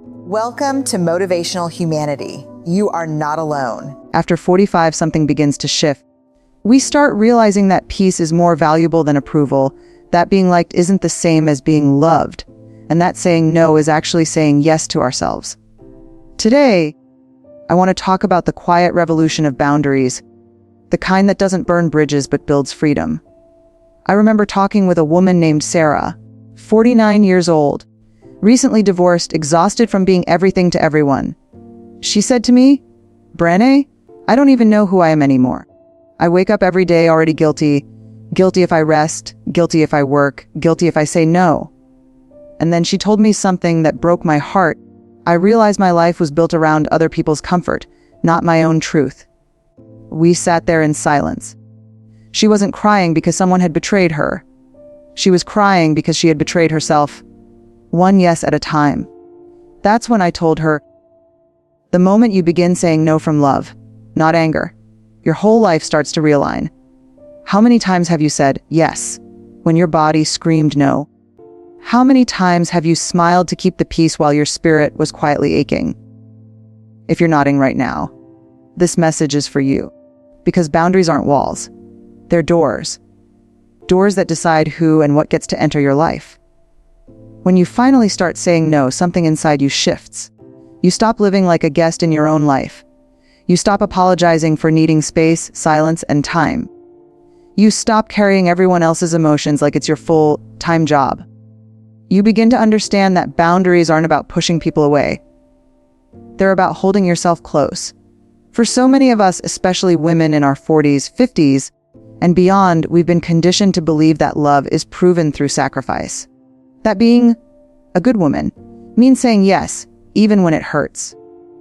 Welcome to Motivational Humanity. You are not alone. After 45, something begins to shift. We start realizing that peace is more valuable than approval, that being liked isn't the same as being loved, and that saying no is actually saying yes to ourselves. Today, I want to talk about the quiet revolution of boundaries, the kind that doesn't burn bridges but builds freedom. I remember talking with a woman named Sarah, 49 years old, recently divorced, exhausted from being everything to everyone. She said to me, "Brene, I don't even know who I am anymore. I wake up every day already guilty. Guilty if I rest, guilty if I work, guilty if I say no." And then she told me something that broke my heart. I realized my life was built around other people's comfort, not my own truth. We sat there in silence. She wasn't crying because someone had betrayed her. She was crying because she had betrayed herself, one yes at a time. That's when I told her, the moment you begin saying no from love, not anger, your whole life starts to realign. How many times have you said yes when your body screamed no? How many times have you smiled to keep the peace while your spirit was quietly aching? If you're nodding right now, this message is for you. Because boundaries aren't walls. They're doors. Doors that decide who and what gets to enter your life. When you finally start saying no, something inside you shifts. You stop living like a guest in your own life. You stop apologizing for needing space, silence, and time. You stop carrying everyone else's emotions like it's your full-time job. You begin to understand that boundaries aren't about pushing people away. They're about holding yourself close. For so many of us, especially women in our 40s, 50s, and beyond, we've been conditioned to believe that love is proven through sacrifice. That being a good woman means saying yes, even when it hurts.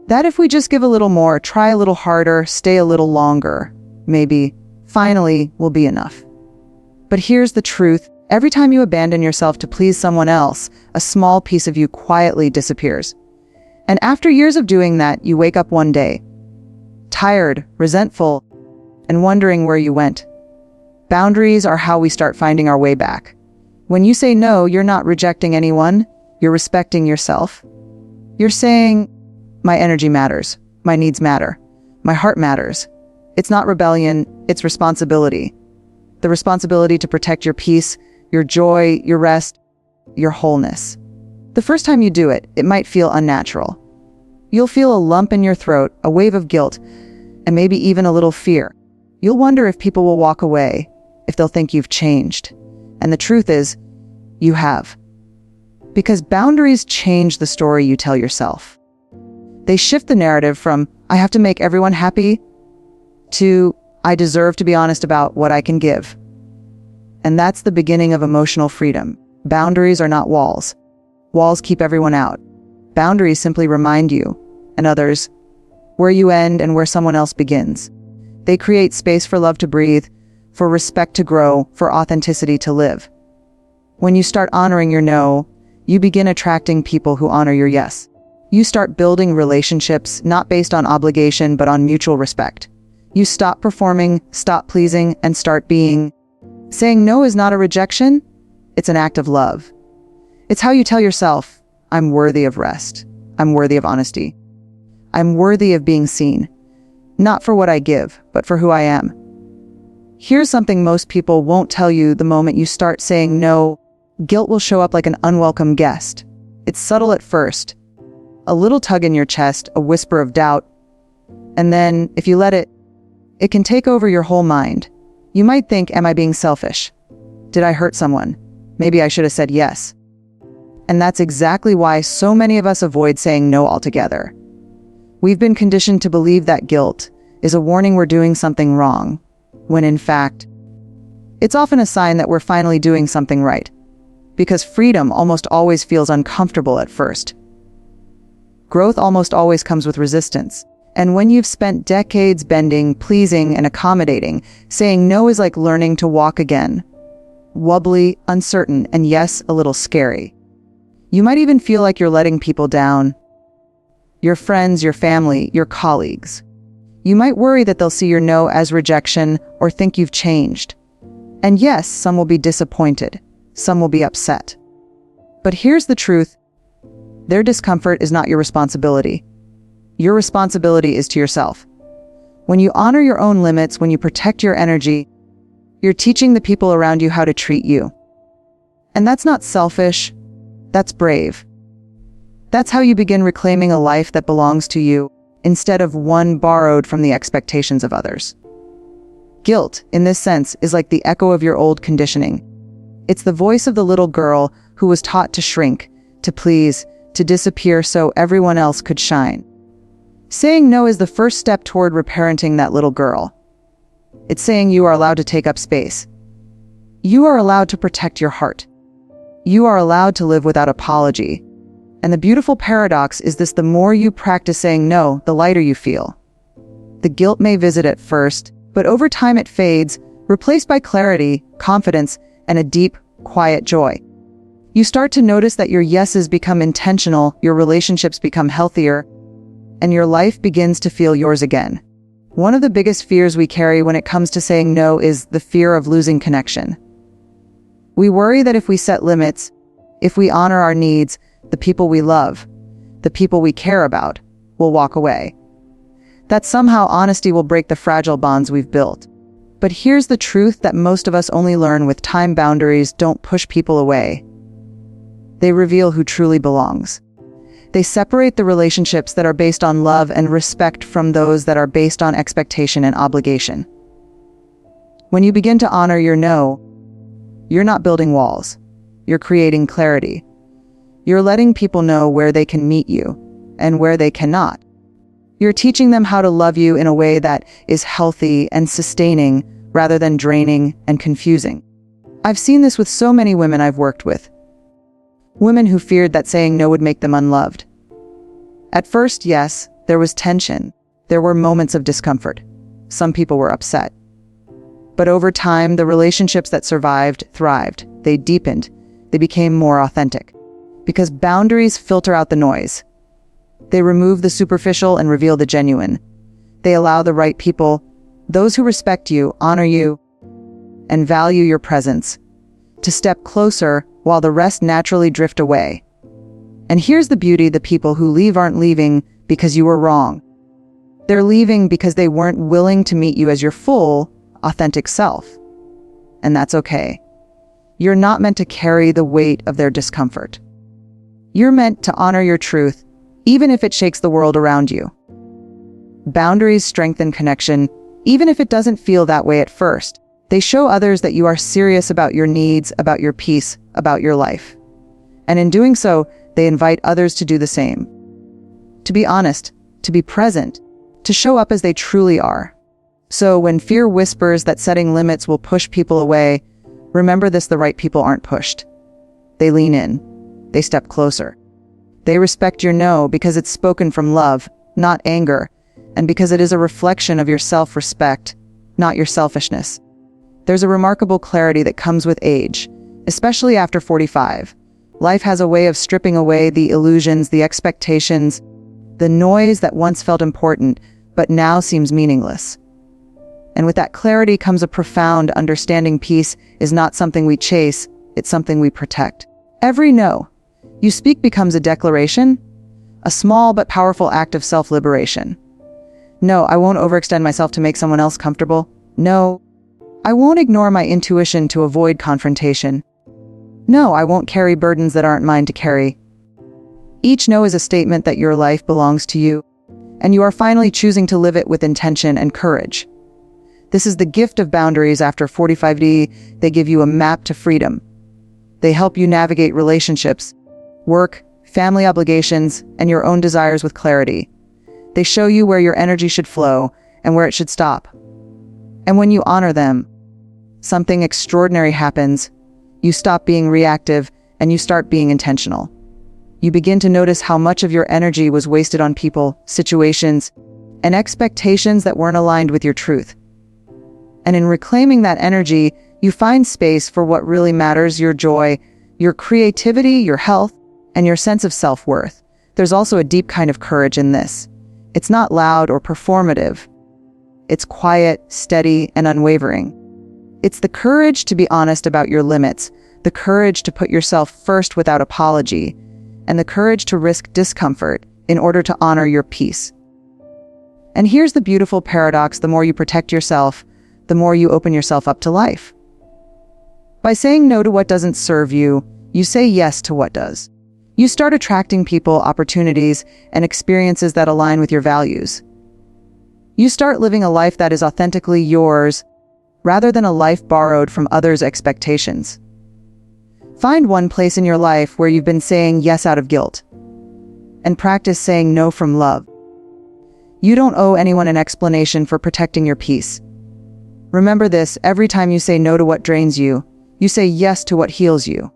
That if we just give a little more, try a little harder, stay a little longer, maybe, finally, will be enough. But here's the truth. Every time you abandon yourself to please someone else, a small piece of you quietly disappears. And after years of doing that, you wake up one day, tired, resentful, and wondering where you went. Boundaries are how we start finding our way back. When you say no, you're not rejecting anyone, you're respecting yourself. You're saying, my energy matters, my needs matter, my heart matters. It's not rebellion, it's responsibility. The responsibility to protect your peace, your joy, your rest, your wholeness. The first time you do it, it might feel unnatural. You'll feel a lump in your throat, a wave of guilt, and maybe even a little fear. You'll wonder if people will walk away, if they'll think you've changed. And the truth is, you have. Because boundaries change the story you tell yourself. They shift the narrative from, I have to make everyone happy, to, I deserve to be honest about what I can give. And that's the beginning of emotional freedom. Boundaries are not walls. Walls keep everyone out. Boundaries simply remind you, and others, where you end and where someone else begins. They create space for love to breathe, for respect to grow, for authenticity to live. When you start honoring your no, you begin attracting people who honor your yes. You start building relationships not based on obligation but on mutual respect. You stop performing, stop pleasing, and start being. Saying no is not a rejection, it's an act of love. It's how you tell yourself, I'm worthy of rest. I'm worthy of honesty. I'm worthy of being seen. Not for what I give, but for who I am. Here's something most people won't tell you the moment you start saying no. Guilt will show up like an unwelcome guest. It's subtle at first. A little tug in your chest, a whisper of doubt. And then, if you let it, it can take over your whole mind. You might think, am I being selfish? Did I hurt someone? Maybe I should have said yes. And that's exactly why so many of us avoid saying no altogether. We've been conditioned to believe that guilt is a warning we're doing something wrong, when in fact, it's often a sign that we're finally doing something right. Because freedom almost always feels uncomfortable at first. Growth almost always comes with resistance. And when you've spent decades bending, pleasing, and accommodating, saying no is like learning to walk again. Wobbly, uncertain, and yes, a little scary. You might even feel like you're letting people down. Your friends, your family, your colleagues. You might worry that they'll see your no as rejection or think you've changed. And yes, some will be disappointed. Some will be upset. But here's the truth. Their discomfort is not your responsibility. Your responsibility is to yourself. When you honor your own limits, when you protect your energy, you're teaching the people around you how to treat you. And that's not selfish, that's brave. That's how you begin reclaiming a life that belongs to you, instead of one borrowed from the expectations of others. Guilt, in this sense, is like the echo of your old conditioning. It's the voice of the little girl who was taught to shrink, to please, to disappear so everyone else could shine. Saying no is the first step toward reparenting that little girl. It's saying you are allowed to take up space. You are allowed to protect your heart. You are allowed to live without apology. And the beautiful paradox is this: the more you practice saying no, the lighter you feel. The guilt may visit at first, but over time it fades, replaced by clarity, confidence, and a deep, quiet joy. You start to notice that your yeses become intentional, your relationships become healthier, and your life begins to feel yours again. One of the biggest fears we carry when it comes to saying no is the fear of losing connection. We worry that if we set limits, if we honor our needs, the people we love, the people we care about, will walk away. That somehow honesty will break the fragile bonds we've built. But here's the truth that most of us only learn with time: boundaries don't push people away. They reveal who truly belongs. They separate the relationships that are based on love and respect from those that are based on expectation and obligation. When you begin to honor your no, you're not building walls. You're creating clarity. You're letting people know where they can meet you and where they cannot. You're teaching them how to love you in a way that is healthy and sustaining rather than draining and confusing. I've seen this with so many women I've worked with. Women who feared that saying no would make them unloved. At first, yes, there was tension. There were moments of discomfort. Some people were upset. But over time, the relationships that survived thrived. They deepened. They became more authentic. Because boundaries filter out the noise. They remove the superficial and reveal the genuine. They allow the right people, those who respect you, honor you, and value your presence, to step closer while the rest naturally drift away. And here's the beauty: the people who leave aren't leaving because you were wrong. They're leaving because they weren't willing to meet you as your full, authentic self. And that's okay. You're not meant to carry the weight of their discomfort. You're meant to honor your truth, even if it shakes the world around you. Boundaries strengthen connection, even if it doesn't feel that way at first. They show others that you are serious about your needs, about your peace, about your life. And in doing so, they invite others to do the same. To be honest, to be present, to show up as they truly are. So when fear whispers that setting limits will push people away, remember this: the right people aren't pushed. They lean in. They step closer. They respect your no because it's spoken from love, not anger, and because it is a reflection of your self-respect, not your selfishness. There's a remarkable clarity that comes with age, especially after 45. Life has a way of stripping away the illusions, the expectations, the noise that once felt important, but now seems meaningless. And with that clarity comes a profound understanding. Peace is not something we chase, it's something we protect. Every no you speak becomes a declaration, a small but powerful act of self-liberation. No, I won't overextend myself to make someone else comfortable. No, I won't ignore my intuition to avoid confrontation. No, I won't carry burdens that aren't mine to carry. Each no is a statement that your life belongs to you, and you are finally choosing to live it with intention and courage. This is the gift of boundaries after 45D. They give you a map to freedom. They help you navigate relationships, work, family obligations, and your own desires with clarity. They show you where your energy should flow and where it should stop. And when you honor them, something extraordinary happens. You stop being reactive and you start being intentional. You begin to notice how much of your energy was wasted on people, situations, and expectations that weren't aligned with your truth. And in reclaiming that energy, you find space for what really matters: your joy, your creativity, your health, and your sense of self-worth. There's also a deep kind of courage in this. It's not loud or performative. It's quiet, steady, and unwavering. It's the courage to be honest about your limits, the courage to put yourself first without apology, and the courage to risk discomfort in order to honor your peace. And here's the beautiful paradox: the more you protect yourself, the more you open yourself up to life. By saying no to what doesn't serve you, you say yes to what does. You start attracting people, opportunities, and experiences that align with your values. You start living a life that is authentically yours, rather than a life borrowed from others' expectations. Find one place in your life where you've been saying yes out of guilt, and practice saying no from love. You don't owe anyone an explanation for protecting your peace. Remember this: every time you say no to what drains you, you say yes to what heals you.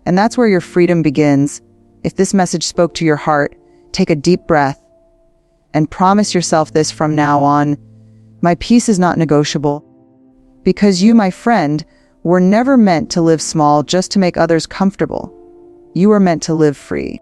And that's where your freedom begins. If this message spoke to your heart, take a deep breath and promise yourself this from now on: my peace is not negotiable. Because you, my friend, were never meant to live small just to make others comfortable. You were meant to live free.